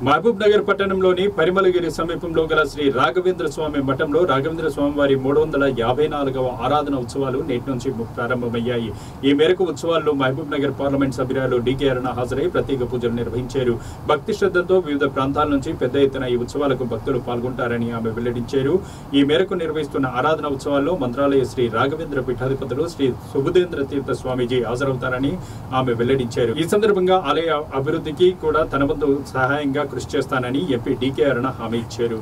మహబూబ్ నగర్ పట్టణంలోని పరిమళగిరి సమీపంలో గల శ్రీ రాఘవేంద్ర స్వామి మఠంలో రాఘవేంద్ర స్వామి వారి 354వ ఆరాధన ఉత్సవాలు నేటి నుంచి ప్రారంభమయ్యాయి. ఈ మేరకు ఉత్సవాల్లో మహబూబ్ నగర్ పార్లమెంట్ సభ్యురాలు డికే అరుణ హాజరై ప్రత్యేక పూజలు నిర్వహించారు. భక్తి శ్రద్ధలతో వివిధ ప్రాంతాల నుంచి పెద్ద ఎత్తున ఈ ఉత్సవాలకు భక్తులు పాల్గొంటారని ఆమె వెల్లడించారు. ఈ మేరకు నిర్వహిస్తున్న ఆరాధన ఉత్సవాల్లో మంత్రాలయ శ్రీ రాఘవేంద్ర పీఠాధిపతులు శ్రీ సుబుధేంద్ర తీర్థ స్వామీజీ హాజరవుతారని ఆమె వెల్లడించారు. ఈ సందర్భంగా ఆలయ అభివృద్ధికి కూడా తన వంతు సహాయంగా కృషి చేస్తానని ఎంపీ డికే అరుణ హామీ ఇచ్చారు.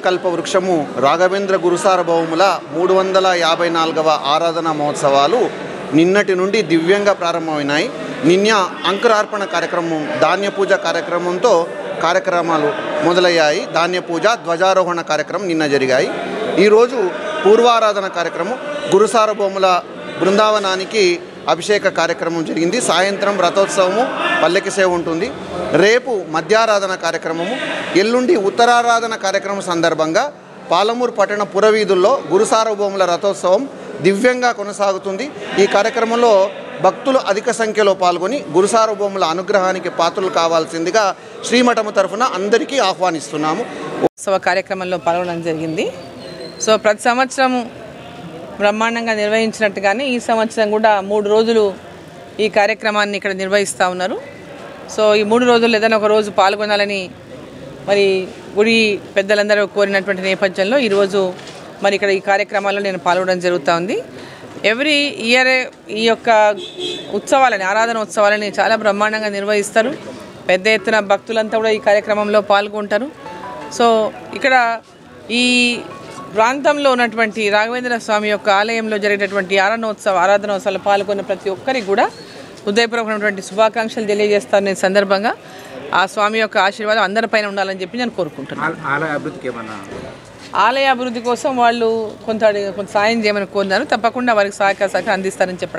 కల్పవృక్షము రాఘవేంద్ర గురుసార్వభౌముల 354వ ఆరాధన మహోత్సవాలు నిన్నటి నుండి దివ్యంగా ప్రారంభమైనాయి. నిన్న అంకురార్పణ కార్యక్రమం, ధాన్య పూజ కార్యక్రమంతో కార్యక్రమాలు మొదలయ్యాయి. ధాన్య పూజ, ధ్వజారోహణ కార్యక్రమం నిన్న జరిగాయి. ఈరోజు పూర్వారాధన కార్యక్రమం, గురుసార్వభౌముల బృందావనానికి అభిషేక కార్యక్రమం జరిగింది. సాయంత్రం రథోత్సవము, పల్లకి సేవ ఉంటుంది. రేపు మధ్యారాధన కార్యక్రమము, ఎల్లుండి ఉత్తరారాధన కార్యక్రమం సందర్భంగా పాలమూరు పట్టణ పురవీధుల్లో గురుసార్వభౌముల రథోత్సవం దివ్యంగా కొనసాగుతుంది. ఈ కార్యక్రమంలో భక్తులు అధిక సంఖ్యలో పాల్గొని గురుసార్వభౌముల అనుగ్రహానికి పాత్రలు కావాల్సిందిగా శ్రీమఠము తరఫున అందరికీ ఆహ్వానిస్తున్నాము. ఉత్సవ కార్యక్రమంలో పాల్గొనడం జరిగింది. సో ప్రతి సంవత్సరం బ్రహ్మాండంగా నిర్వహించినట్టుగానే ఈ సంవత్సరం కూడా 3 రోజులు ఈ కార్యక్రమాన్ని ఇక్కడ నిర్వహిస్తూ ఉన్నారు. సో ఈ 3 రోజులు ఏదైనా ఒక రోజు పాల్గొనాలని మరి గుడి పెద్దలందరూ కోరినటువంటి నేపథ్యంలో ఈరోజు మరి ఇక్కడ ఈ కార్యక్రమాల్లో నేను పాల్గొనడం జరుగుతూ ఉంది. ఎవ్రీ ఇయర్ ఈ యొక్క ఉత్సవాలని, ఆరాధన ఉత్సవాలని చాలా బ్రహ్మాండంగా నిర్వహిస్తారు. పెద్ద ఎత్తున భక్తులంతా కూడా ఈ కార్యక్రమంలో పాల్గొంటారు. సో ఇక్కడ ఈ ప్రాంతంలో ఉన్నటువంటి రాఘవేంద్ర స్వామి యొక్క ఆలయంలో జరిగేటటువంటి ఆరాధనోత్సవాలు పాల్గొన్న ప్రతి ఒక్కరికి కూడా హృదయపూర్వకమైనటువంటి శుభాకాంక్షలు తెలియజేస్తాను. ఈ సందర్భంగా ఆ స్వామి యొక్క ఆశీర్వాదం అందరిపైన ఉండాలని చెప్పి నేను కోరుకుంటున్నాను. ఆలయ అభివృద్ధి కోసం వాళ్ళు కొంత సాయం చేయమని కోరినారు. తప్పకుండా వారికి సహాయక అందిస్తారని చెప్పారు.